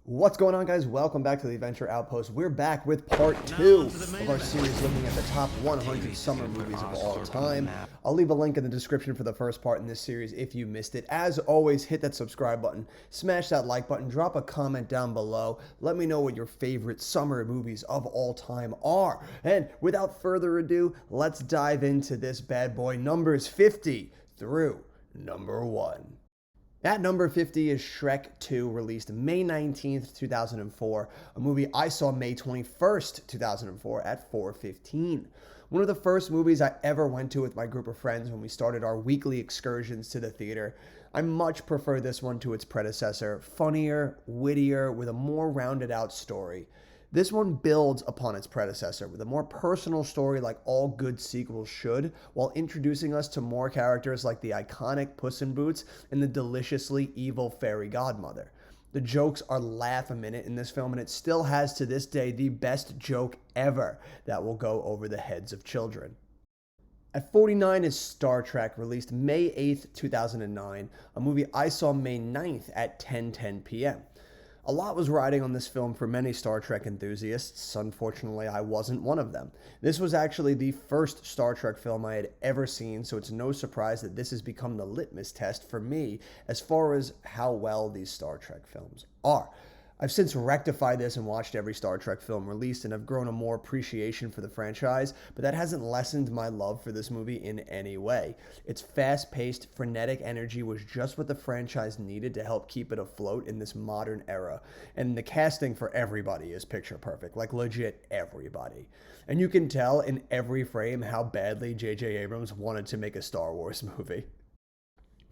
What's going on, guys? Welcome back to the Adventure Outpost. We're back with part 2 of our series looking at the top 100 summer movies of all time. I'll leave a link in the description for the first part in this series if you missed it. As always, hit that subscribe button, smash that like button, drop a comment down below. Let me know what your favorite summer movies of all time are. And without further ado, let's dive into this bad boy. Numbers 50 through number 1. At number 50 is Shrek 2, released May 19th, 2004, a movie I saw May 21st, 2004 at 4:15. One of the first movies I ever went to with my group of friends when we started our weekly excursions to the theater. I much prefer this one to its predecessor, funnier, wittier, with a more rounded out story. This one builds upon its predecessor with a more personal story like all good sequels should, while introducing us to more characters like the iconic Puss in Boots and the deliciously evil fairy godmother. The jokes are laugh a minute in this film, and it still has to this day the best joke ever that will go over the heads of children. At 49 is Star Trek, released May 8th, 2009, a movie I saw May 9th at 10:10 p.m. A lot was riding on this film for many Star Trek enthusiasts. Unfortunately, I wasn't one of them. This was actually the first Star Trek film I had ever seen, so it's no surprise that this has become the litmus test for me as far as how well these Star Trek films are. I've since rectified this and watched every Star Trek film released, and I've grown a more appreciation for the franchise, but that hasn't lessened my love for this movie in any way. Its fast-paced, frenetic energy was just what the franchise needed to help keep it afloat in this modern era, and the casting for everybody is picture perfect, like legit everybody. And you can tell in every frame how badly J.J. Abrams wanted to make a Star Wars movie.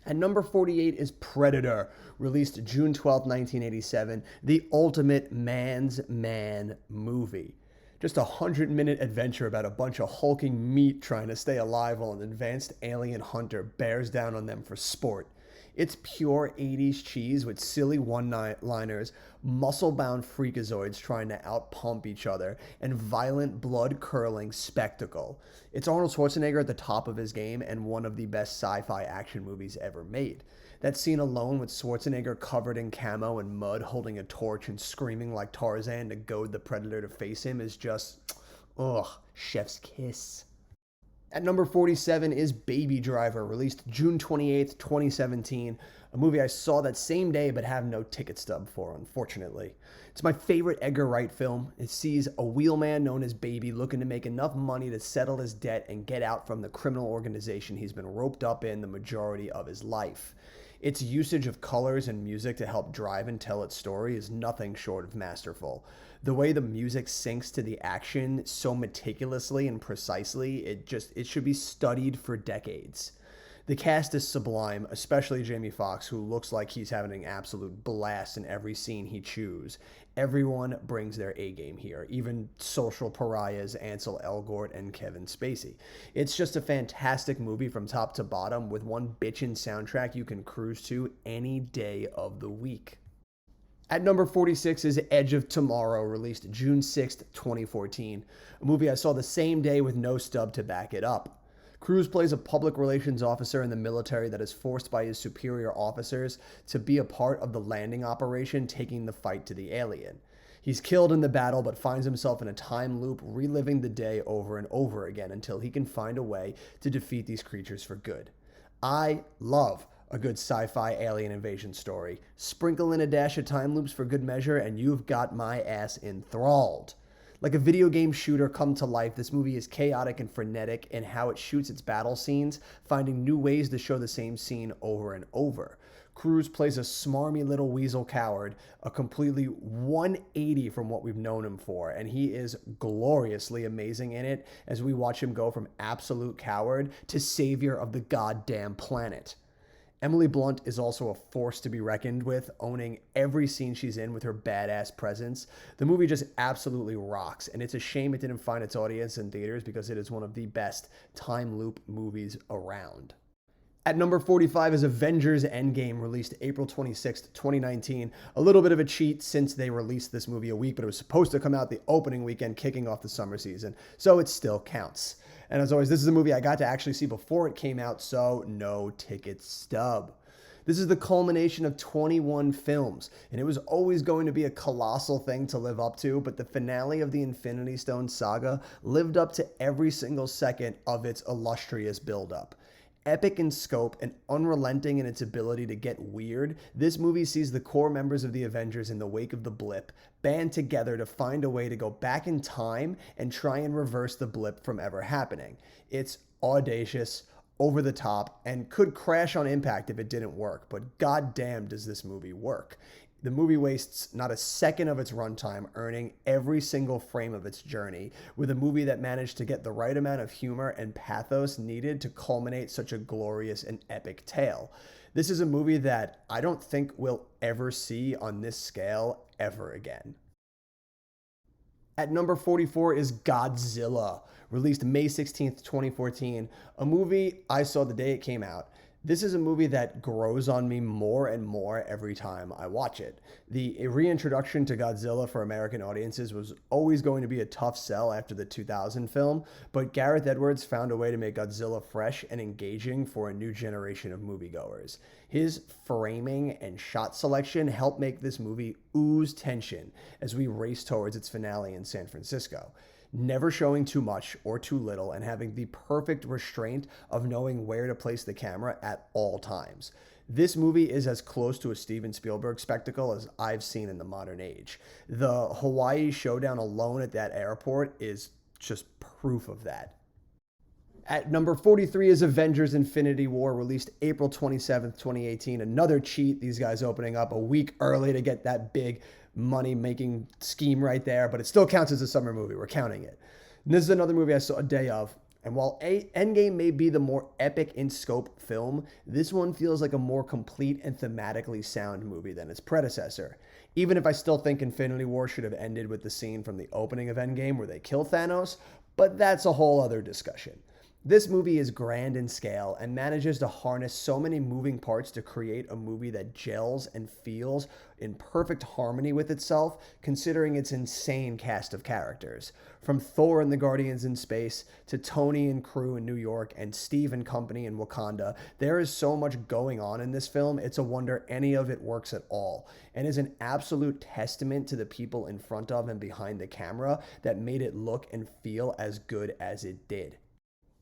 At number 48 is Predator, released June 12, 1987, the ultimate man's man movie. Just a 100-minute adventure about a bunch of hulking meat trying to stay alive while an advanced alien hunter bears down on them for sport. It's pure 80s cheese with silly one-liners, muscle-bound freakazoids trying to out-pump each other, and violent, blood-curdling spectacle. It's Arnold Schwarzenegger at the top of his game and one of the best sci-fi action movies ever made. That scene alone with Schwarzenegger covered in camo and mud holding a torch and screaming like Tarzan to goad the Predator to face him is just, ugh, chef's kiss. At number 47 is Baby Driver, released June 28th, 2017, a movie I saw that same day but have no ticket stub for, unfortunately. It's my favorite Edgar Wright film. It sees a wheelman known as Baby looking to make enough money to settle his debt and get out from the criminal organization he's been roped up in the majority of his life. Its usage of colors and music to help drive and tell its story is nothing short of masterful. The way the music syncs to the action so meticulously and precisely, it should be studied for decades. The cast is sublime, especially Jamie Foxx, who looks like he's having an absolute blast in every scene he chews. Everyone brings their A-game here, even social pariahs Ansel Elgort and Kevin Spacey. It's just a fantastic movie from top to bottom with one bitchin' soundtrack you can cruise to any day of the week. At number 46 is Edge of Tomorrow, released June 6th, 2014, a movie I saw the same day with no stub to back it up. Cruise plays a public relations officer in the military that is forced by his superior officers to be a part of the landing operation taking the fight to the alien. He's killed in the battle but finds himself in a time loop reliving the day over and over again until he can find a way to defeat these creatures for good. I love a good sci-fi alien invasion story. Sprinkle in a dash of time loops for good measure and you've got my ass enthralled. Like a video game shooter come to life, this movie is chaotic and frenetic in how it shoots its battle scenes, finding new ways to show the same scene over and over. Cruise plays a smarmy little weasel coward, a completely 180 from what we've known him for, and he is gloriously amazing in it as we watch him go from absolute coward to savior of the goddamn planet. Emily Blunt is also a force to be reckoned with, owning every scene she's in with her badass presence. The movie just absolutely rocks, and it's a shame it didn't find its audience in theaters because it is one of the best time loop movies around. At number 45 is Avengers Endgame, released April 26th, 2019. A little bit of a cheat since they released this movie a week, but it was supposed to come out the opening weekend, kicking off the summer season, so it still counts. And as always, this is a movie I got to actually see before it came out, so no ticket stub. This is the culmination of 21 films, and it was always going to be a colossal thing to live up to, but the finale of the Infinity Stone saga lived up to every single second of its illustrious buildup. Epic in scope and unrelenting in its ability to get weird, this movie sees the core members of the Avengers in the wake of the blip band together to find a way to go back in time and try and reverse the blip from ever happening. It's audacious, over the top, and could crash on impact if it didn't work, but goddamn does this movie work. The movie wastes not a second of its runtime, earning every single frame of its journey, with a movie that managed to get the right amount of humor and pathos needed to culminate such a glorious and epic tale. This is a movie that I don't think we'll ever see on this scale ever again. At number 44 is Godzilla, released May 16th, 2014, a movie I saw the day it came out. This is a movie that grows on me more and more every time I watch it. The reintroduction to Godzilla for American audiences was always going to be a tough sell after the 2000 film, but Gareth Edwards found a way to make Godzilla fresh and engaging for a new generation of moviegoers. His framing and shot selection helped make this movie ooze tension as we race towards its finale in San Francisco, never showing too much or too little and having the perfect restraint of knowing where to place the camera at all times. This movie is as close to a Steven Spielberg spectacle as I've seen in the modern age. The Hawaii showdown alone at that airport is just proof of that. At number 43 is Avengers Infinity War, released April 27th, 2018. Another cheat, these guys opening up a week early to get that big money-making scheme right there, but it still counts as a summer movie. We're counting it. And this is another movie I saw a day of, and while Endgame may be the more epic in scope film, this one feels like a more complete and thematically sound movie than its predecessor. Even if I still think Infinity War should have ended with the scene from the opening of Endgame where they kill Thanos, but that's a whole other discussion. This movie is grand in scale and manages to harness so many moving parts to create a movie that gels and feels in perfect harmony with itself, considering its insane cast of characters. From Thor and the Guardians in space to Tony and crew in New York and Steve and company in Wakanda, there is so much going on in this film, it's a wonder any of it works at all, and is an absolute testament to the people in front of and behind the camera that made it look and feel as good as it did.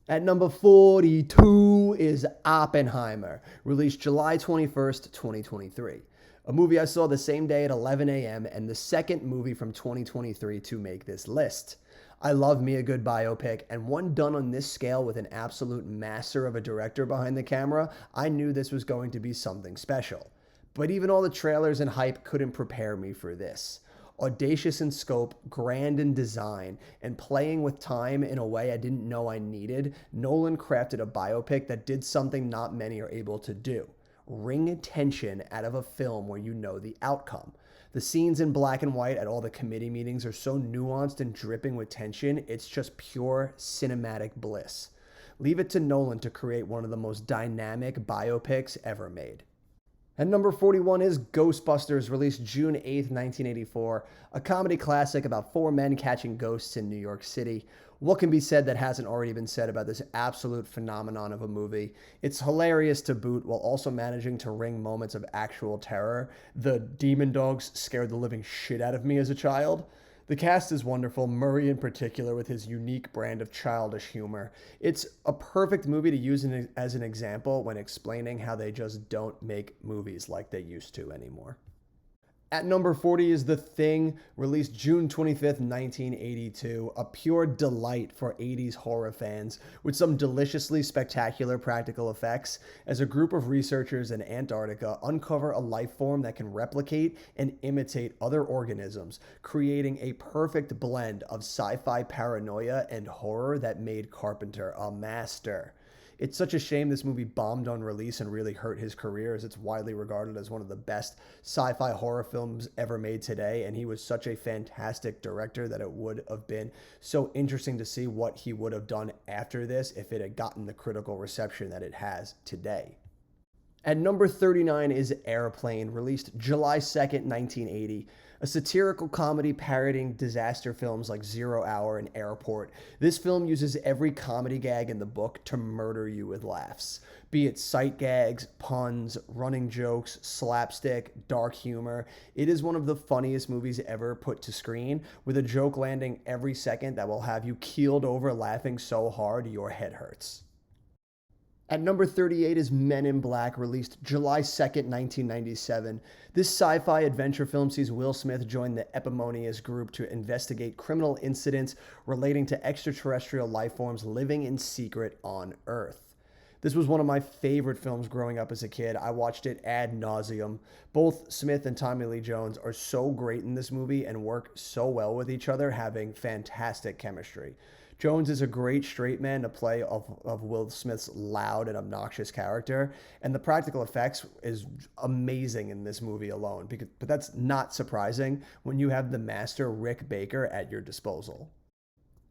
At number 42 is Oppenheimer, released July 21st, 2023. A movie I saw the same day at 11 a.m. and the second movie from 2023 to make this list. I love me a good biopic, and one done on this scale with an absolute master of a director behind the camera, I knew this was going to be something special. But even all the trailers and hype couldn't prepare me for this. Audacious in scope, grand in design, and playing with time in a way I didn't know I needed, Nolan crafted a biopic that did something not many are able to do: wring tension out of a film where you know the outcome. The scenes in black and white at all the committee meetings are so nuanced and dripping with tension, it's just pure cinematic bliss. Leave it to Nolan to create one of the most dynamic biopics ever made. And number 41 is Ghostbusters, released June 8th, 1984, a comedy classic about four men catching ghosts in New York City. What can be said that hasn't already been said about this absolute phenomenon of a movie? It's hilarious to boot while also managing to wring moments of actual terror. The demon dogs scared the living shit out of me as a child. The cast is wonderful, Murray in particular with his unique brand of childish humor. It's a perfect movie to use as an example when explaining how they just don't make movies like they used to anymore. At number 40 is The Thing, released June 25th, 1982, a pure delight for 80s horror fans with some deliciously spectacular practical effects as a group of researchers in Antarctica uncover a life form that can replicate and imitate other organisms, creating a perfect blend of sci-fi paranoia and horror that made Carpenter a master. It's such a shame this movie bombed on release and really hurt his career, as it's widely regarded as one of the best sci-fi horror films ever made today, and he was such a fantastic director that it would have been so interesting to see what he would have done after this if it had gotten the critical reception that it has today. At number 39 is Airplane, released July 2nd, 1980. A satirical comedy parodying disaster films like Zero Hour and Airport. This film uses every comedy gag in the book to murder you with laughs. Be it sight gags, puns, running jokes, slapstick, dark humor. It is one of the funniest movies ever put to screen, with a joke landing every second that will have you keeled over laughing so hard your head hurts. At number 38 is Men in Black, released July 2nd, 1997. This sci-fi adventure film sees Will Smith join the Eponymous group to investigate criminal incidents relating to extraterrestrial life forms living in secret on Earth. This was one of my favorite films growing up as a kid. I watched it ad nauseum. Both Smith and Tommy Lee Jones are so great in this movie and work so well with each other, having fantastic chemistry. Jones is a great straight man to play of Will Smith's loud and obnoxious character, and the practical effects is amazing in this movie alone. But that's not surprising when you have the master Rick Baker at your disposal.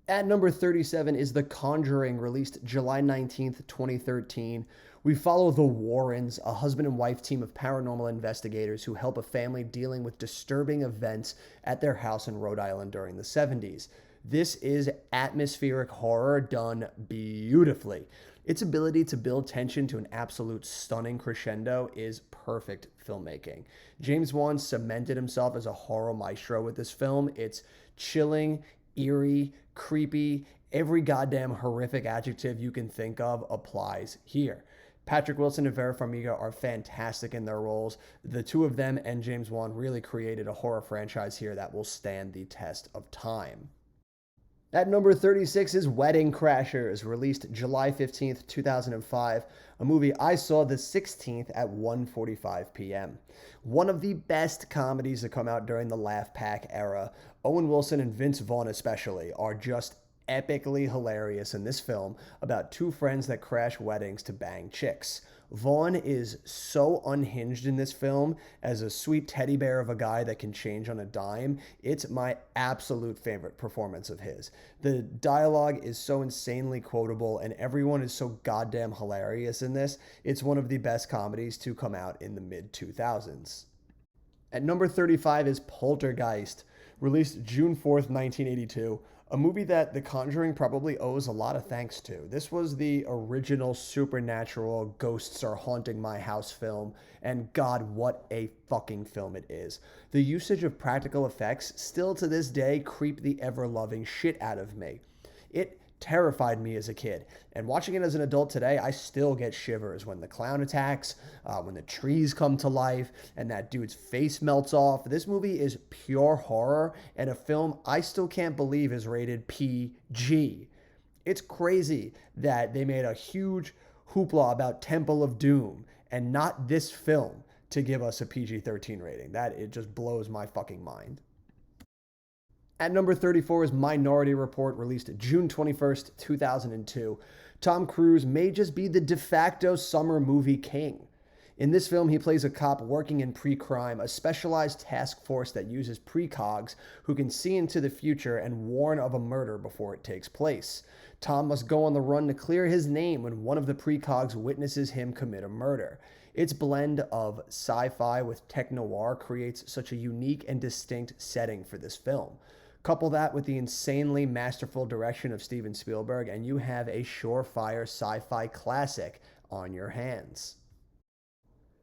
At number 37 is The Conjuring, released July 19th, 2013. We follow the Warrens, a husband and wife team of paranormal investigators who help a family dealing with disturbing events at their house in Rhode Island during the 70s. This is atmospheric horror done beautifully. Its ability to build tension to an absolute stunning crescendo is perfect filmmaking. James Wan cemented himself as a horror maestro with this film. It's chilling, eerie, creepy. Every goddamn horrific adjective you can think of applies here. Patrick Wilson and Vera Farmiga are fantastic in their roles. The two of them and James Wan really created a horror franchise here that will stand the test of time. At number 36 is Wedding Crashers, released July 15th, 2005, a movie I saw the 16th at 1:45 p.m. One of the best comedies to come out during the Laugh Pack era. Owen Wilson and Vince Vaughn especially are just epically hilarious in this film about two friends that crash weddings to bang chicks. Vaughn is so unhinged in this film as a sweet teddy bear of a guy that can change on a dime. It's my absolute favorite performance of his. The dialogue is so insanely quotable and everyone is so goddamn hilarious in this. It's one of the best comedies to come out in the mid-2000s. At number 35 is Poltergeist, released June 4th, 1982. A movie that The Conjuring probably owes a lot of thanks to. This was the original supernatural ghosts are haunting my house film, and God, what a fucking film it is. The usage of practical effects still to this day creep the ever-loving shit out of me. It terrified me as a kid, and watching it as an adult today, I still get shivers when the clown attacks, when the trees come to life, and that dude's face melts off. This movie is pure horror, and a film I still can't believe is rated PG. It's crazy that they made a huge hoopla about Temple of Doom, and not this film to give us a PG-13 rating. That, it just blows my fucking mind. At number 34 is Minority Report, released June 21st, 2002. Tom Cruise may just be the de facto summer movie king. In this film, he plays a cop working in pre-crime, a specialized task force that uses precogs who can see into the future and warn of a murder before it takes place. Tom must go on the run to clear his name when one of the precogs witnesses him commit a murder. Its blend of sci-fi with tech-noir creates such a unique and distinct setting for this film. Couple that with the insanely masterful direction of Steven Spielberg, and you have a surefire sci-fi classic on your hands.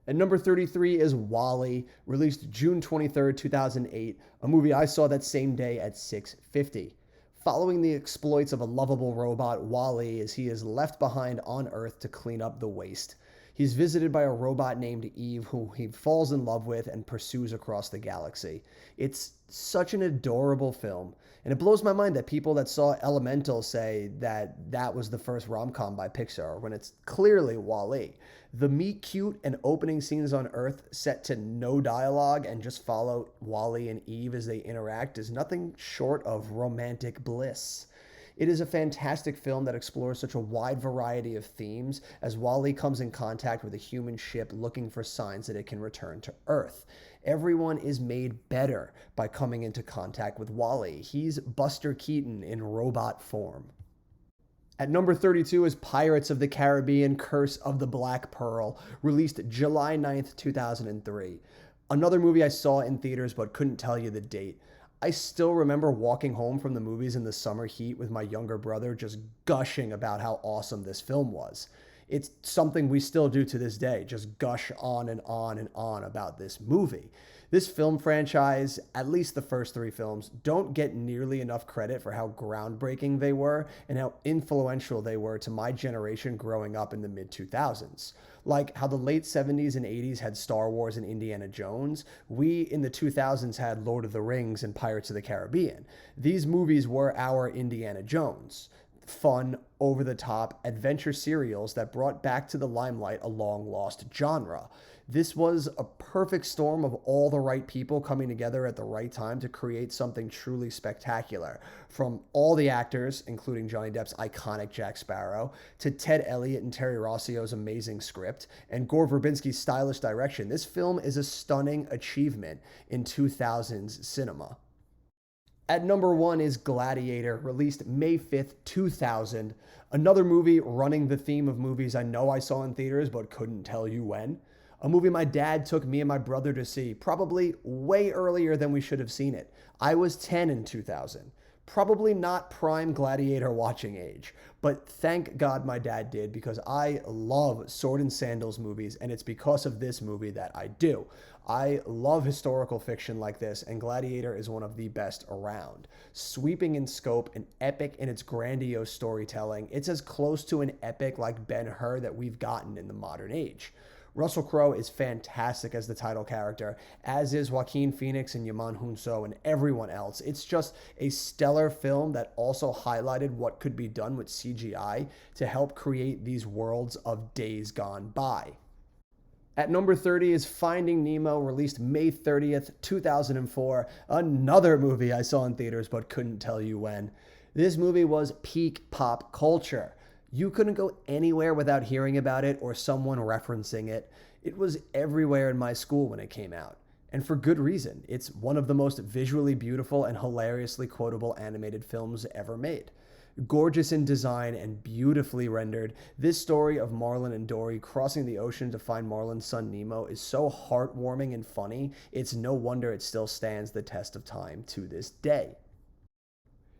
And number 33 is Wally, released June 23rd, 2008, a movie I saw that same day at 6:50. Following the exploits of a lovable robot, Wally, as he is left behind on Earth to clean up the waste. He's visited by a robot named Eve, who he falls in love with and pursues across the galaxy. It's such an adorable film, and it blows my mind that people that saw Elemental say that that was the first rom-com by Pixar, when it's clearly Wall-E. The meet cute and opening scenes on Earth set to no dialogue and just follow Wall-E and Eve as they interact is nothing short of romantic bliss. It is a fantastic film that explores such a wide variety of themes as Wall-E comes in contact with a human ship looking for signs that it can return to Earth. Everyone is made better by coming into contact with Wall-E. He's Buster Keaton in robot form. At number 32 is Pirates of the Caribbean: Curse of the Black Pearl, released July 9th, 2003. Another movie I saw in theaters but couldn't tell you the date. I still remember walking home from the movies in the summer heat with my younger brother just gushing about how awesome this film was. It's something we still do to this day, just gush on and on and on about this movie. This film franchise, at least the first three films, don't get nearly enough credit for how groundbreaking they were and how influential they were to my generation growing up in the mid-2000s. Like how the late 70s and 80s had Star Wars and Indiana Jones, we in the 2000s had Lord of the Rings and Pirates of the Caribbean. These movies were our Indiana Jones. Fun, over-the-top adventure serials that brought back to the limelight a long-lost genre. This was a perfect storm of all the right people coming together at the right time to create something truly spectacular. From all the actors, including Johnny Depp's iconic Jack Sparrow, to Ted Elliott and Terry Rossio's amazing script, and Gore Verbinski's stylish direction, this film is a stunning achievement in 2000s cinema. At number 1 is Gladiator, released May 5th, 2000. Another movie running the theme of movies I know I saw in theaters but couldn't tell you when. A movie my dad took me and my brother to see, probably way earlier than we should have seen it. I was 10 in 2000. Probably not prime Gladiator watching age, but thank God my dad did, because I love sword and sandals movies, and it's because of this movie that I do. I love historical fiction like this, and Gladiator is one of the best around. Sweeping in scope and epic in its grandiose storytelling, it's as close to an epic like Ben-Hur that we've gotten in the modern age. Russell Crowe is fantastic as the title character, as is Joaquin Phoenix and Yaman Hunso and everyone else. It's just a stellar film that also highlighted what could be done with CGI to help create these worlds of days gone by. At number 30 is Finding Nemo, released May 30th, 2004. Another movie I saw in theaters but couldn't tell you when. This movie was peak pop culture. You couldn't go anywhere without hearing about it or someone referencing it. It was everywhere in my school when it came out. And for good reason. It's one of the most visually beautiful and hilariously quotable animated films ever made. Gorgeous in design and beautifully rendered, this story of Marlin and Dory crossing the ocean to find Marlin's son Nemo is so heartwarming and funny, it's no wonder it still stands the test of time to this day.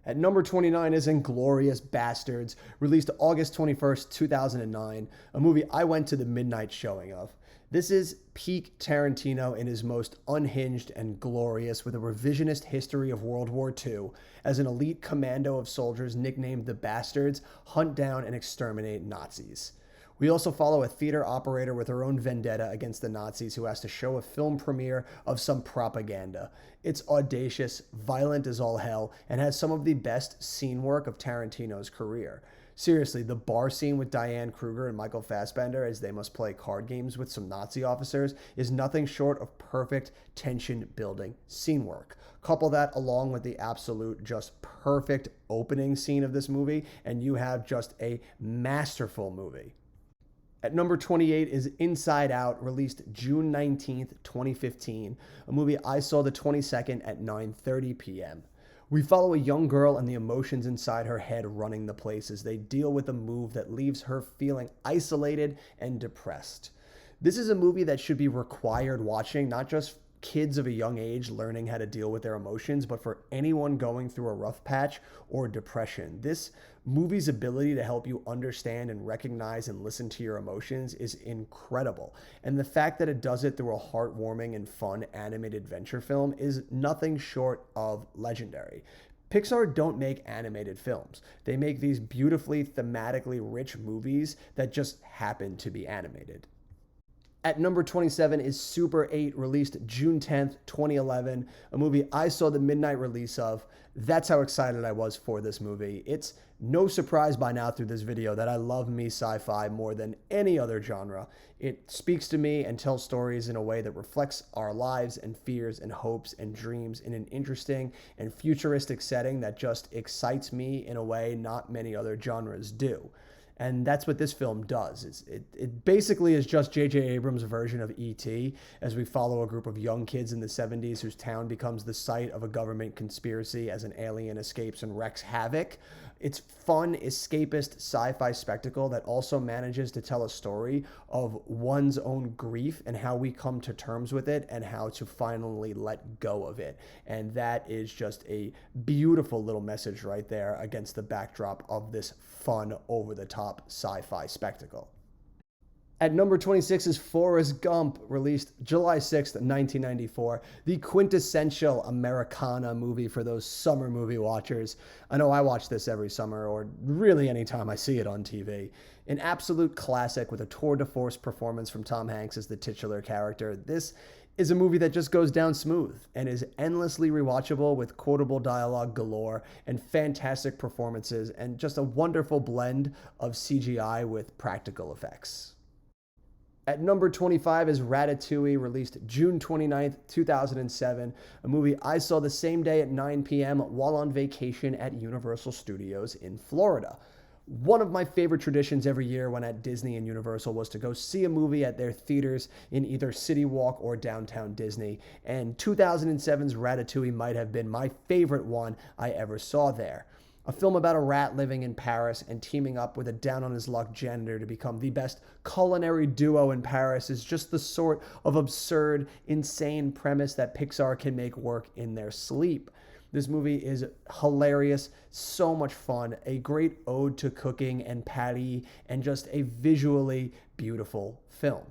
At number 29 is Inglorious Bastards, released August 21st, 2009, a movie I went to the midnight showing of. This is peak Tarantino in his most unhinged and glorious, with a revisionist history of World War II, as an elite commando of soldiers nicknamed the Bastards hunt down and exterminate Nazis. We also follow a theater operator with her own vendetta against the Nazis who has to show a film premiere of some propaganda. It's audacious, violent as all hell, and has some of the best scene work of Tarantino's career. Seriously, the bar scene with Diane Kruger and Michael Fassbender as they must play card games with some Nazi officers is nothing short of perfect tension-building scene work. Couple that along with the absolute just perfect opening scene of this movie, and you have just a masterful movie. At number 28 is Inside Out, released June 19th, 2015, a movie I saw the 22nd at 9:30 p.m. We follow a young girl and the emotions inside her head running the place as they deal with a move that leaves her feeling isolated and depressed. This is a movie that should be required watching, not just kids of a young age learning how to deal with their emotions, but for anyone going through a rough patch or depression. This movie's ability to help you understand and recognize and listen to your emotions is incredible. And the fact that it does it through a heartwarming and fun animated adventure film is nothing short of legendary. Pixar don't make animated films. They make these beautifully thematically rich movies that just happen to be animated. At number 27 is Super 8, released June 10th, 2011, a movie I saw the midnight release of. That's how excited I was for this movie. It's no surprise by now through this video that I love me sci-fi more than any other genre. It speaks to me and tells stories in a way that reflects our lives and fears and hopes and dreams in an interesting and futuristic setting that just excites me in a way not many other genres do. And that's what this film does. It basically is just J.J. Abrams' version of E.T., as we follow a group of young kids in the 70s whose town becomes the site of a government conspiracy as an alien escapes and wreaks havoc. It's fun, escapist sci-fi spectacle that also manages to tell a story of one's own grief and how we come to terms with it and how to finally let go of it. And that is just a beautiful little message right there against the backdrop of this fun, over-the-top sci-fi spectacle. At number 26 is Forrest Gump, released July 6th, 1994. The quintessential Americana movie for those summer movie watchers. I know I watch this every summer, or really anytime I see it on TV. An absolute classic with a tour de force performance from Tom Hanks as the titular character. This is a movie that just goes down smooth and is endlessly rewatchable with quotable dialogue galore and fantastic performances and just a wonderful blend of CGI with practical effects. At number 25 is Ratatouille, released June 29th, 2007, a movie I saw the same day at 9 p.m. while on vacation at Universal Studios in Florida. One of my favorite traditions every year when at Disney and Universal was to go see a movie at their theaters in either City Walk or Downtown Disney, and 2007's Ratatouille might have been my favorite one I ever saw there. A film about a rat living in Paris and teaming up with a down-on-his-luck janitor to become the best culinary duo in Paris is just the sort of absurd, insane premise that Pixar can make work in their sleep. This movie is hilarious, so much fun, a great ode to cooking and patty, and just a visually beautiful film.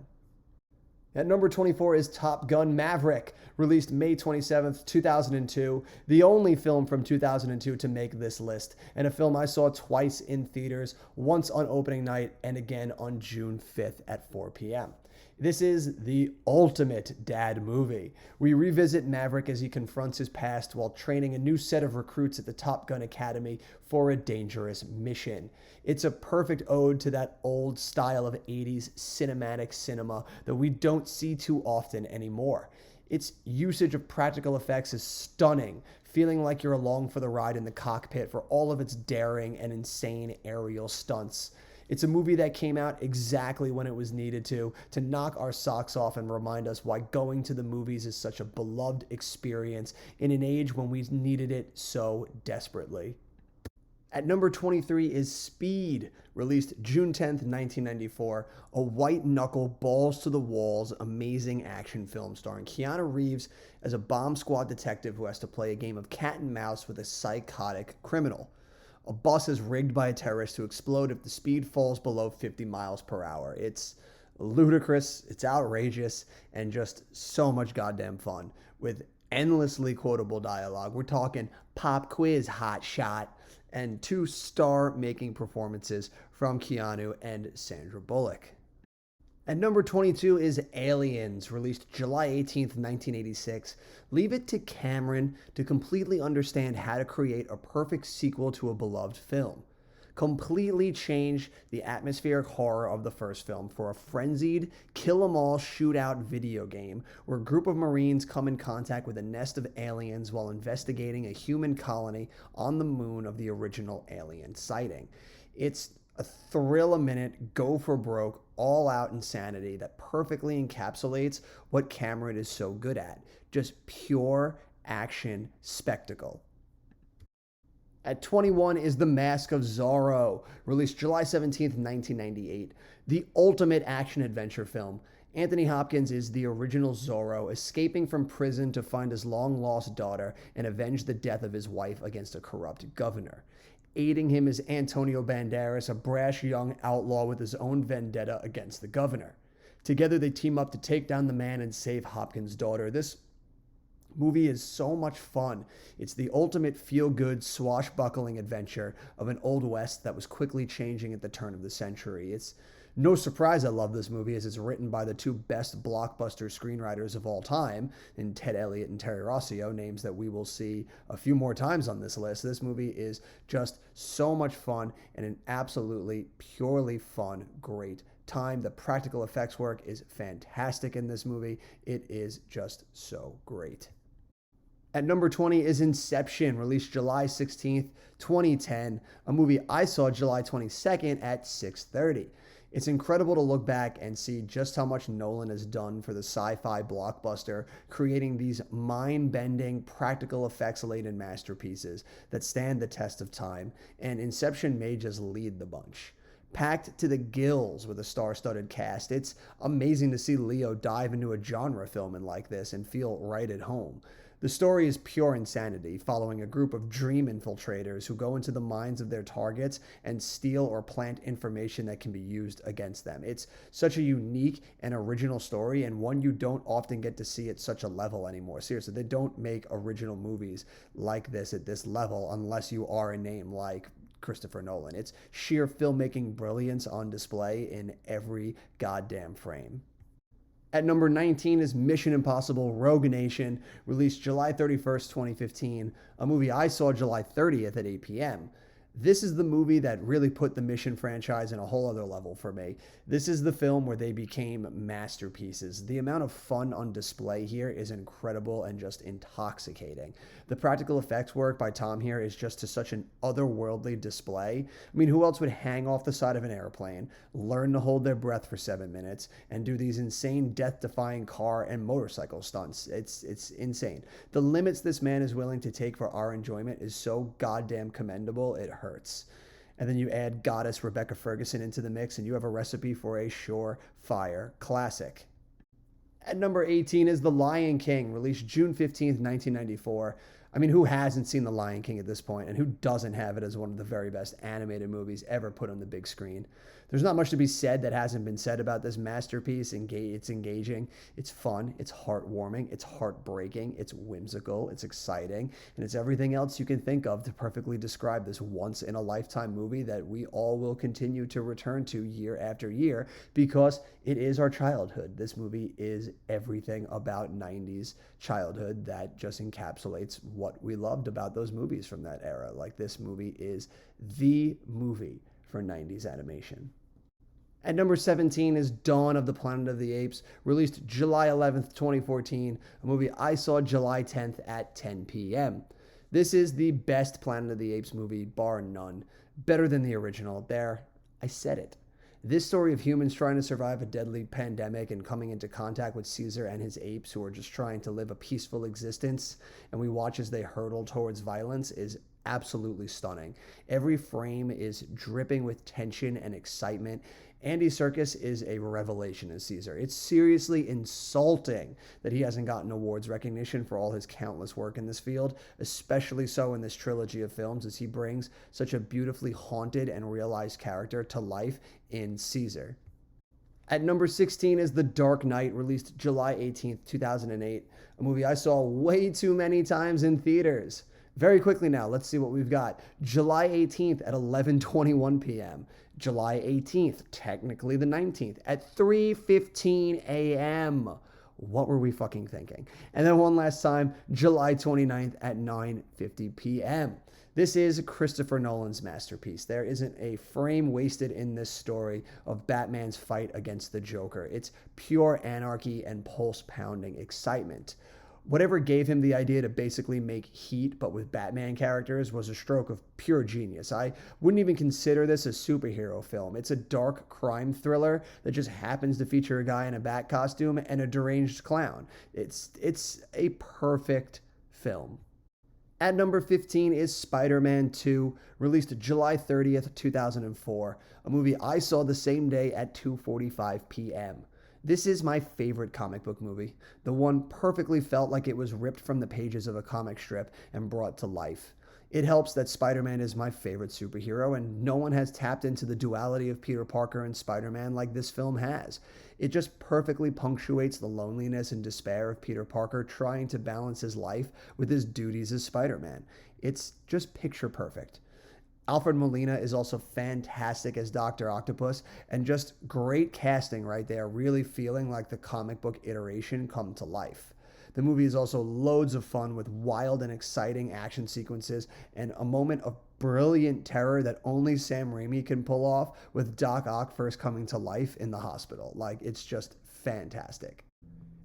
At number 24 is Top Gun Maverick, released May 27th, 2002, the only film from 2002 to make this list, and a film I saw twice in theaters, once on opening night and again on June 5th at 4 p.m. This is the ultimate dad movie. We revisit Maverick as he confronts his past while training a new set of recruits at the Top Gun Academy for a dangerous mission. It's a perfect ode to that old style of 80s cinematic cinema that we don't see too often anymore. Its usage of practical effects is stunning, feeling like you're along for the ride in the cockpit for all of its daring and insane aerial stunts. It's a movie that came out exactly when it was needed to knock our socks off and remind us why going to the movies is such a beloved experience in an age when we needed it so desperately. At number 23 is Speed, released June 10th, 1994, a white-knuckle, balls-to-the-walls, amazing action film starring Keanu Reeves as a bomb squad detective who has to play a game of cat and mouse with a psychotic criminal. A bus is rigged by a terrorist to explode if the speed falls below 50 miles per hour. It's ludicrous, it's outrageous, and just so much goddamn fun with endlessly quotable dialogue. We're talking pop quiz, hot shot, and two star-making performances from Keanu and Sandra Bullock. At number 22 is Aliens, released July 18th, 1986. Leave it to Cameron to completely understand how to create a perfect sequel to a beloved film. Completely change the atmospheric horror of the first film for a frenzied, kill-em-all shootout video game where a group of Marines come in contact with a nest of aliens while investigating a human colony on the moon of the original alien sighting. It's a thrill-a-minute, go-for-broke, all-out insanity that perfectly encapsulates what Cameron is so good at. Just pure action spectacle. At 21 is The Mask of Zorro, released July 17th, 1998. The ultimate action-adventure film. Anthony Hopkins is the original Zorro, escaping from prison to find his long-lost daughter and avenge the death of his wife against a corrupt governor. Aiding him is Antonio Banderas, a brash young outlaw with his own vendetta against the governor. Together they team up to take down the man and save Hopkins' daughter. This movie is so much fun. It's the ultimate feel-good, swashbuckling adventure of an Old West that was quickly changing at the turn of the century. It's no surprise I love this movie, as it's written by the two best blockbuster screenwriters of all time, in Ted Elliott and Terry Rossio, names that we will see a few more times on this list. This movie is just so much fun and an absolutely purely fun, great time. The practical effects work is fantastic in this movie. It is just so great. At number 20 is Inception, released July 16th, 2010, a movie I saw July 22nd at 6:30. It's incredible to look back and see just how much Nolan has done for the sci-fi blockbuster, creating these mind-bending, practical effects-laden masterpieces that stand the test of time, and Inception may just lead the bunch. Packed to the gills with a star-studded cast, it's amazing to see Leo dive into a genre film like this and feel right at home. The story is pure insanity, following a group of dream infiltrators who go into the minds of their targets and steal or plant information that can be used against them. It's such a unique and original story, and one you don't often get to see at such a level anymore. Seriously, they don't make original movies like this at this level unless you are a name like Christopher Nolan. It's sheer filmmaking brilliance on display in every goddamn frame. At number 19 is Mission Impossible Rogue Nation, released July 31st, 2015, a movie I saw July 30th at 8 p.m. This is the movie that really put the Mission franchise in a whole other level for me. This is the film where they became masterpieces. The amount of fun on display here is incredible and just intoxicating. The practical effects work by Tom here is just to such an otherworldly display. I mean, who else would hang off the side of an airplane, learn to hold their breath for 7 minutes, and do these insane death-defying car and motorcycle stunts? It's insane. The limits this man is willing to take for our enjoyment is so goddamn commendable, it hurts. And then you add goddess Rebecca Ferguson into the mix, and you have a recipe for a surefire classic. At number 18 is The Lion King, released June 15th, 1994. I mean, who hasn't seen The Lion King at this point, and who doesn't have it as one of the very best animated movies ever put on the big screen? There's not much to be said that hasn't been said about this masterpiece. It's engaging, it's fun, it's heartwarming, it's heartbreaking, it's whimsical, it's exciting, and it's everything else you can think of to perfectly describe this once-in-a-lifetime movie that we all will continue to return to year after year because it is our childhood. This movie is everything about 90s childhood that just encapsulates what we loved about those movies from that era. Like, this movie is the movie for 90s animation. At number 17 is Dawn of the Planet of the Apes, released July 11th, 2014, a movie I saw July 10th at 10 p.m. This is the best Planet of the Apes movie, bar none. Better than the original. There, I said it. This story of humans trying to survive a deadly pandemic and coming into contact with Caesar and his apes who are just trying to live a peaceful existence, and we watch as they hurtle towards violence, is absolutely stunning. Every frame is dripping with tension and excitement. Andy Serkis is a revelation as Caesar. It's seriously insulting that he hasn't gotten awards recognition for all his countless work in this field, especially so in this trilogy of films, as he brings such a beautifully haunted and realized character to life in Caesar. At number 16 is The Dark Knight, released July 18th, 2008, a movie I saw way too many times in theaters. Very quickly now, let's see what we've got. July 18th at 11:21 p.m. July 18th, technically the 19th, at 3:15 a.m. What were we fucking thinking? And then one last time, July 29th at 9:50 p.m. This is Christopher Nolan's masterpiece. There isn't a frame wasted in this story of Batman's fight against the Joker. It's pure anarchy and pulse-pounding excitement. Whatever gave him the idea to basically make Heat, but with Batman characters, was a stroke of pure genius. I wouldn't even consider this a superhero film. It's a dark crime thriller that just happens to feature a guy in a bat costume and a deranged clown. It's a perfect film. At number 15 is SpiderMan II, released July 30th, 2004, a movie I saw the same day at 2:45 p.m. This is my favorite comic book movie. The one perfectly felt like it was ripped from the pages of a comic strip and brought to life. It helps that Spider-Man is my favorite superhero, and no one has tapped into the duality of Peter Parker and Spider-Man like this film has. It just perfectly punctuates the loneliness and despair of Peter Parker trying to balance his life with his duties as Spider-Man. It's just picture perfect. Alfred Molina is also fantastic as Dr. Octopus, and just great casting right there, really feeling like the comic book iteration come to life. The movie is also loads of fun with wild and exciting action sequences and a moment of brilliant terror that only Sam Raimi can pull off, with Doc Ock first coming to life in the hospital. Like, it's just fantastic.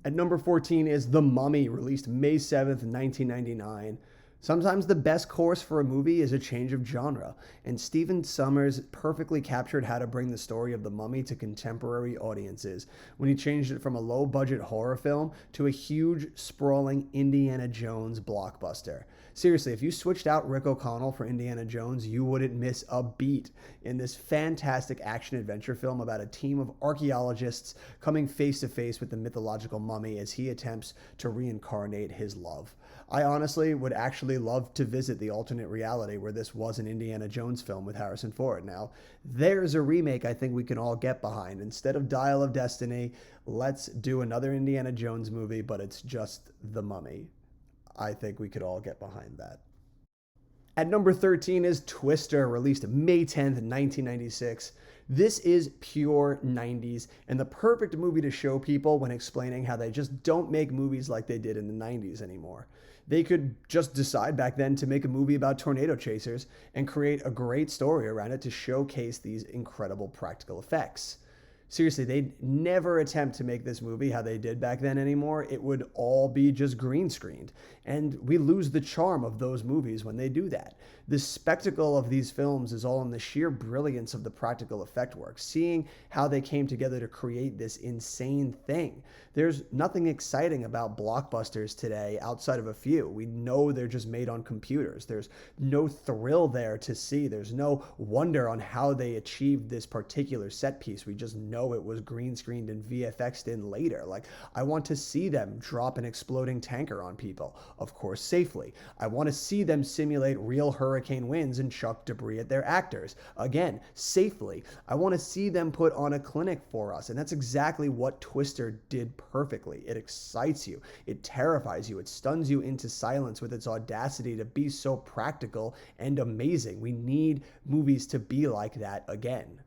At number 14 is The Mummy, released May 7th, 1999. Sometimes the best course for a movie is a change of genre, and Stephen Sommers perfectly captured how to bring the story of The Mummy to contemporary audiences when he changed it from a low-budget horror film to a huge, sprawling Indiana Jones blockbuster. Seriously, if you switched out Rick O'Connell for Indiana Jones, you wouldn't miss a beat in this fantastic action-adventure film about a team of archaeologists coming face-to-face with the mythological mummy as he attempts to reincarnate his love. I honestly would actually love to visit the alternate reality where this was an Indiana Jones film with Harrison Ford. Now, there's a remake I think we can all get behind. Instead of Dial of Destiny, let's do another Indiana Jones movie, but it's just The Mummy. I think we could all get behind that. At number 13 is Twister, released May 10th, 1996. This is pure 90s and the perfect movie to show people when explaining how they just don't make movies like they did in the 90s anymore. They could just decide back then to make a movie about tornado chasers and create a great story around it to showcase these incredible practical effects. Seriously, they'd never attempt to make this movie how they did back then anymore. It would all be just green screened. And we lose the charm of those movies when they do that. The spectacle of these films is all in the sheer brilliance of the practical effect work, seeing how they came together to create this insane thing. There's nothing exciting about blockbusters today outside of a few. We know they're just made on computers. There's no thrill there to see. There's no wonder on how they achieved this particular set piece. We just know it was green screened and VFX'd in later. Like, I want to see them drop an exploding tanker on people, of course safely. I want to see them simulate real hurricane winds and chuck debris at their actors, again, safely. I want to see them put on a clinic for us, and that's exactly what Twister did perfectly. It excites you, it terrifies you, it stuns you into silence with its audacity to be so practical and amazing. We need movies to be like that again.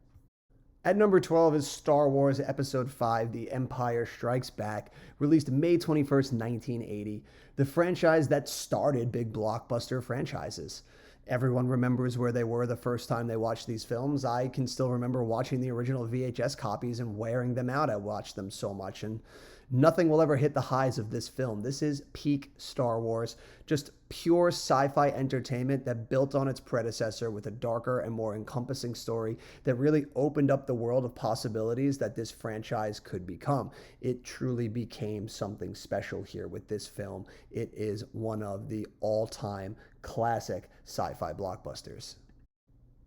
At number 12 is Star Wars Episode V, The Empire Strikes Back, released May 21st, 1980, the franchise that started big blockbuster franchises. Everyone remembers where they were the first time they watched these films. I can still remember watching the original VHS copies and wearing them out. I watched them so much, and nothing will ever hit the highs of this film. This is peak Star Wars, just pure sci-fi entertainment that built on its predecessor with a darker and more encompassing story that really opened up the world of possibilities that this franchise could become. It truly became something special here with this film. It is one of the all-time classic sci-fi blockbusters.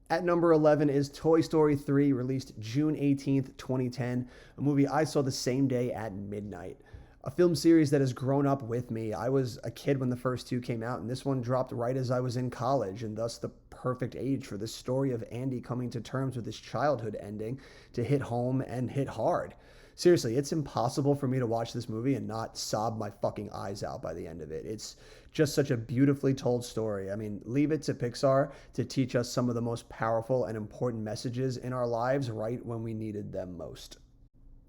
At number 11 is Toy Story 3, released June 18th, 2010, a movie I saw the same day at midnight. A film series that has grown up with me. I was a kid when the first two came out, and this one dropped right as I was in college, and thus the perfect age for the story of Andy coming to terms with his childhood ending to hit home and hit hard. Seriously, it's impossible for me to watch this movie and not sob my fucking eyes out by the end of it. It's just such a beautifully told story. I mean, leave it to Pixar to teach us some of the most powerful and important messages in our lives right when we needed them most.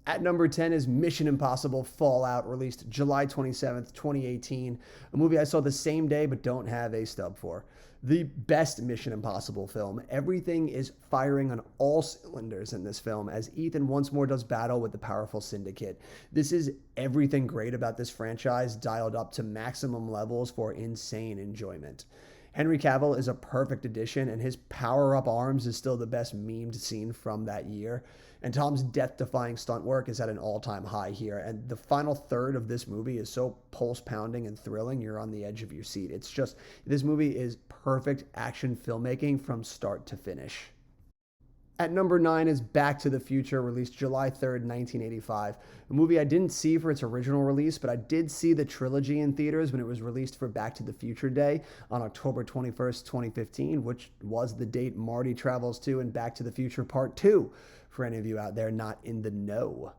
At number 10 is Mission Impossible Fallout, released July 27th, 2018, a movie I saw the same day but don't have a stub for. The best Mission Impossible film. Everything is firing on all cylinders in this film as Ethan once more does battle with the powerful syndicate. This is everything great about this franchise dialed up to maximum levels for insane enjoyment. Henry Cavill is a perfect addition, and his power-up arms is still the best memed scene from that year. And Tom's death-defying stunt work is at an all-time high here, and the final third of this movie is so pulse-pounding and thrilling, you're on the edge of your seat. It's just, this movie is perfect action filmmaking from start to finish. At number 9 is Back to the Future, released July 3rd, 1985. A movie I didn't see for its original release, but I did see the trilogy in theaters when it was released for Back to the Future Day on October 21st, 2015, which was the date Marty travels to in Back to the Future Part 2, for any of you out there not in the know.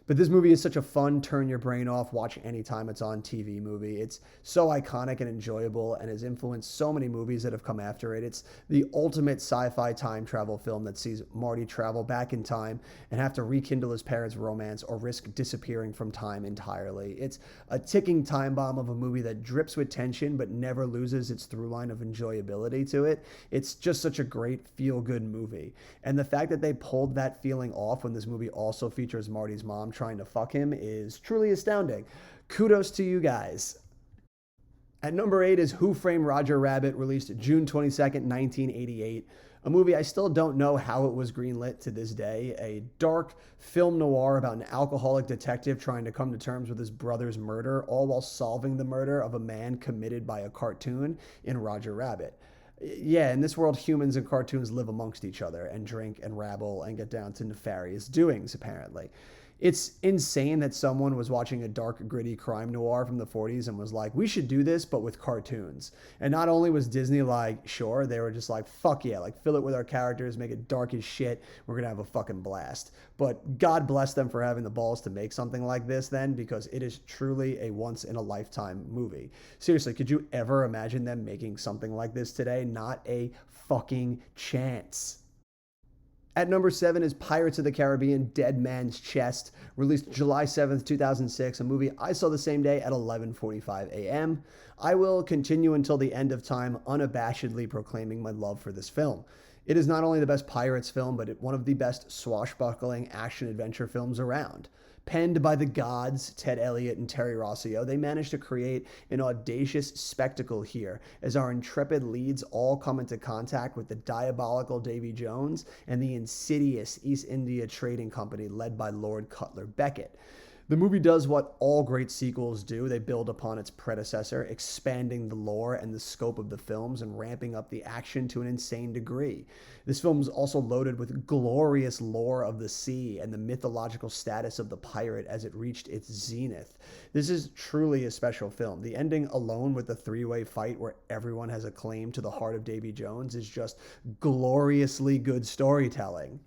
But this movie is such a fun, turn your brain off, watch anytime it's on TV movie. It's so iconic and enjoyable and has influenced so many movies that have come after it. It's the ultimate sci-fi time travel film that sees Marty travel back in time and have to rekindle his parents' romance or risk disappearing from time entirely. It's a ticking time bomb of a movie that drips with tension but never loses its through line of enjoyability to it. It's just such a great feel-good movie. And the fact that they pulled that feeling off when this movie also features Marty's mom trying to fuck him is truly astounding. Kudos to you guys. At number 8 is Who Framed Roger Rabbit, released June 22nd, 1988. A movie I still don't know how it was greenlit to this day. A dark film noir about an alcoholic detective trying to come to terms with his brother's murder, all while solving the murder of a man committed by a cartoon in Roger Rabbit. Yeah, in this world, humans and cartoons live amongst each other and drink and rabble and get down to nefarious doings, apparently. It's insane that someone was watching a dark, gritty crime noir from the 40s and was like, we should do this, but with cartoons. And not only was Disney like, sure, they were just like, fuck yeah, like fill it with our characters, make it dark as shit. We're going to have a fucking blast. But God bless them for having the balls to make something like this then, because it is truly a once in a lifetime movie. Seriously, could you ever imagine them making something like this today? Not a fucking chance. At number 7 is Pirates of the Caribbean: Dead Man's Chest, released July 7th, 2006, a movie I saw the same day at 11:45 a.m. I will continue until the end of time unabashedly proclaiming my love for this film. It is not only the best Pirates film, but one of the best swashbuckling action-adventure films around. Penned by the gods, Ted Elliott and Terry Rossio, they managed to create an audacious spectacle here as our intrepid leads all come into contact with the diabolical Davy Jones and the insidious East India Trading Company led by Lord Cutler Beckett. The movie does what all great sequels do. They build upon its predecessor, expanding the lore and the scope of the films and ramping up the action to an insane degree. This film is also loaded with glorious lore of the sea and the mythological status of the pirate as it reached its zenith. This is truly a special film. The ending alone with the three-way fight where everyone has a claim to the heart of Davy Jones is just gloriously good storytelling.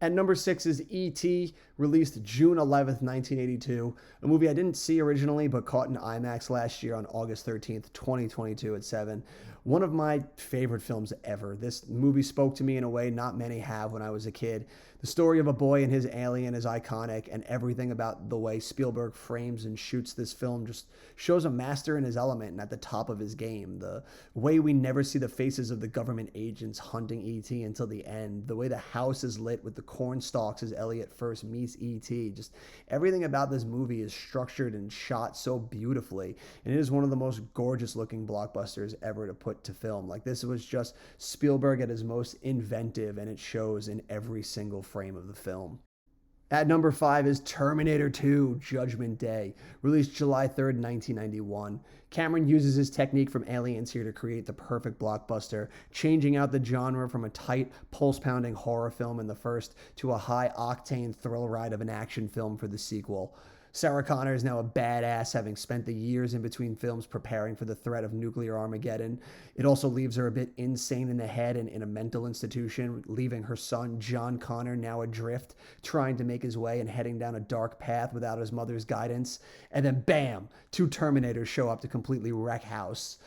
At number 6 is E.T., released June 11th, 1982, a movie I didn't see originally but caught in IMAX last year on August 13th, 2022 at 7. One of my favorite films ever. This movie spoke to me in a way not many have when I was a kid. The story of a boy and his alien is iconic, and everything about the way Spielberg frames and shoots this film just shows a master in his element and at the top of his game. The way we never see the faces of the government agents hunting E.T. until the end. The way the house is lit with the corn stalks as Elliot first meets E.T. Just everything about this movie is structured and shot so beautifully, and it is one of the most gorgeous looking blockbusters ever to put to film. Like, this was just Spielberg at his most inventive, and it shows in every single frame of the film. At number 5 is Terminator 2: Judgment Day, released July 3rd, 1991. Cameron uses his technique from Aliens here to create the perfect blockbuster, changing out the genre from a tight, pulse-pounding horror film in the first to a high-octane thrill ride of an action film for the sequel. Sarah Connor is now a badass, having spent the years in between films preparing for the threat of nuclear Armageddon. It also leaves her a bit insane in the head and in a mental institution, leaving her son, John Connor, now adrift, trying to make his way and heading down a dark path without his mother's guidance. And then bam, 2 Terminators show up to completely wreck house.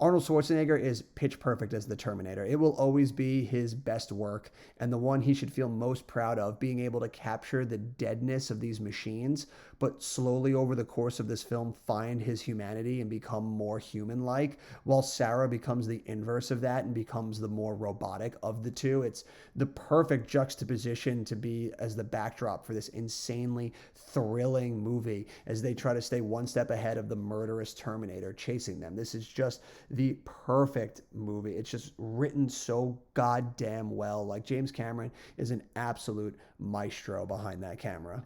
Arnold Schwarzenegger is pitch perfect as the Terminator. It will always be his best work and the one he should feel most proud of, being able to capture the deadness of these machines, but slowly over the course of this film find his humanity and become more human-like, while Sarah becomes the inverse of that and becomes the more robotic of the two. It's the perfect juxtaposition to be as the backdrop for this insanely thrilling movie as they try to stay one step ahead of the murderous Terminator chasing them. This is just the perfect movie. It's just written so goddamn well. Like, James Cameron is an absolute maestro behind that camera.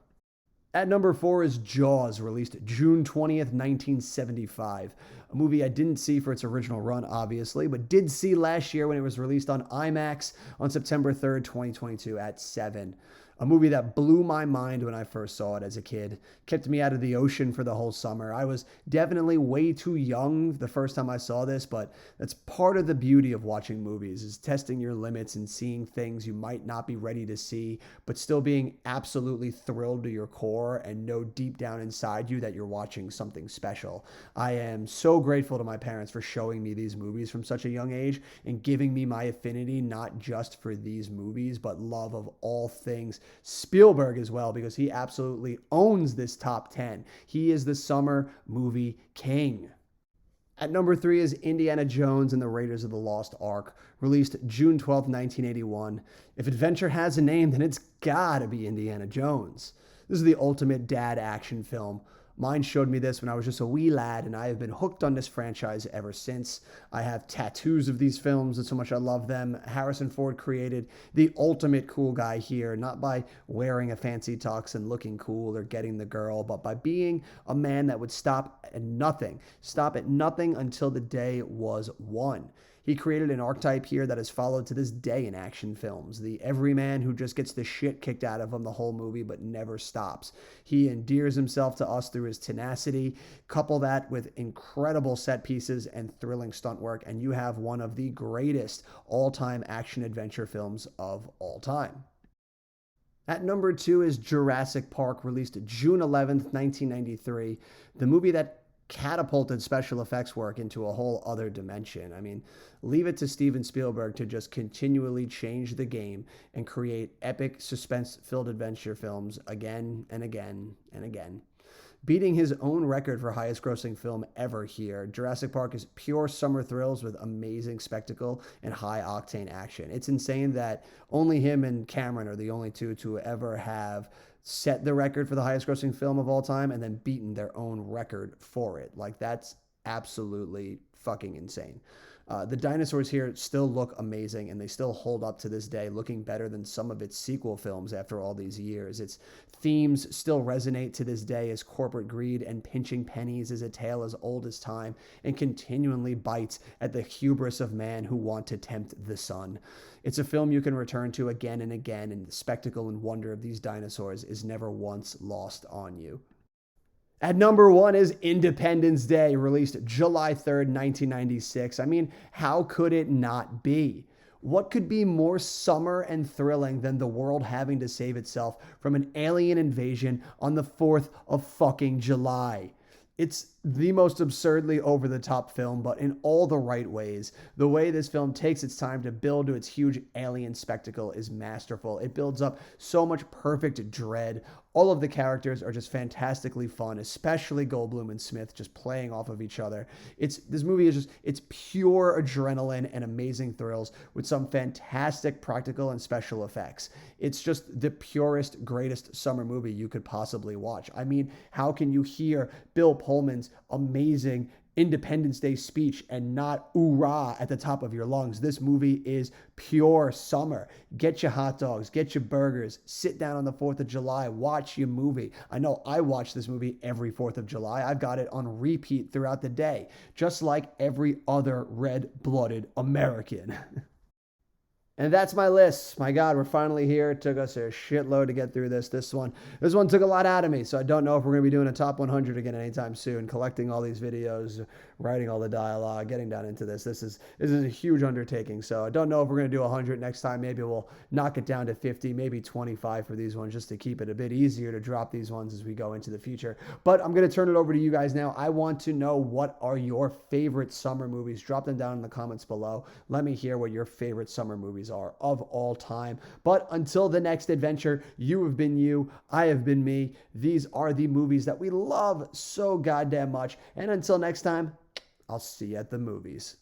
At number 4 is Jaws, released June 20th, 1975. A movie I didn't see for its original run, obviously, but did see last year when it was released on IMAX on September 3rd, 2022 at 7. A movie that blew my mind when I first saw it as a kid, kept me out of the ocean for the whole summer. I was definitely way too young the first time I saw this, but that's part of the beauty of watching movies, is testing your limits and seeing things you might not be ready to see, but still being absolutely thrilled to your core and know deep down inside you that you're watching something special. I am so grateful to my parents for showing me these movies from such a young age and giving me my affinity not just for these movies, but love of all things Spielberg as well, because he absolutely owns this top 10. He is the summer movie king. At number 3 is Indiana Jones and the Raiders of the Lost Ark, released June 12, 1981. If adventure has a name, then it's gotta be Indiana Jones. This is the ultimate dad action film. Mine showed me this when I was just a wee lad, and I have been hooked on this franchise ever since. I have tattoos of these films, and so much I love them. Harrison Ford created the ultimate cool guy here, not by wearing a fancy tux and looking cool or getting the girl, but by being a man that would stop at nothing until the day was won. He created an archetype here that is followed to this day in action films. The everyman who just gets the shit kicked out of him the whole movie but never stops. He endears himself to us through his tenacity. Couple that with incredible set pieces and thrilling stunt work, and you have one of the greatest all-time action-adventure films of all time. At number 2 is Jurassic Park, released June 11th, 1993. The movie that catapulted special effects work into a whole other dimension. I mean, leave it to Steven Spielberg to just continually change the game and create epic suspense-filled adventure films again and again and again. Beating his own record for highest grossing film ever here, Jurassic Park is pure summer thrills with amazing spectacle and high octane action. It's insane that only him and Cameron are the only two to ever have set the record for the highest grossing film of all time and then beaten their own record for it. Like, that's absolutely fucking insane. The dinosaurs here still look amazing, and they still hold up to this day, looking better than some of its sequel films after all these years. Its themes still resonate to this day, as corporate greed and pinching pennies is a tale as old as time and continually bites at the hubris of man who want to tempt the sun. It's a film you can return to again and again, and the spectacle and wonder of these dinosaurs is never once lost on you. At number 1 is Independence Day, released July 3rd, 1996. I mean, how could it not be? What could be more summer and thrilling than the world having to save itself from an alien invasion on the 4th of fucking July? It's the most absurdly over-the-top film, but in all the right ways. The way this film takes its time to build to its huge alien spectacle is masterful. It builds up so much perfect dread. All of the characters are just fantastically fun, especially Goldblum and Smith just playing off of each other. This movie is just, it's pure adrenaline and amazing thrills with some fantastic practical and special effects. It's just the purest, greatest summer movie you could possibly watch. I mean, how can you hear Bill Pullman's amazing Independence Day speech and not "oorah" at the top of your lungs? This movie is pure summer. Get your hot dogs, get your burgers, sit down on the 4th of July, watch your movie. I know I watch this movie every 4th of July. I've got it on repeat throughout the day, just like every other red-blooded American. And that's my list. My God, we're finally here. It took us a shitload to get through this. This one took a lot out of me, so I don't know if we're going to be doing a top 100 again anytime soon. Collecting all these videos, writing all the dialogue, getting down into this. This is a huge undertaking, so I don't know if we're going to do 100 next time. Maybe we'll knock it down to 50, maybe 25 for these ones, just to keep it a bit easier to drop these ones as we go into the future. But I'm going to turn it over to you guys now. I want to know, what are your favorite summer movies? Drop them down in the comments below. Let me hear what your favorite summer movies are of all time. But until the next adventure, you have been you, I have been me. These are the movies that we love so goddamn much. And until next time, I'll see you at the movies.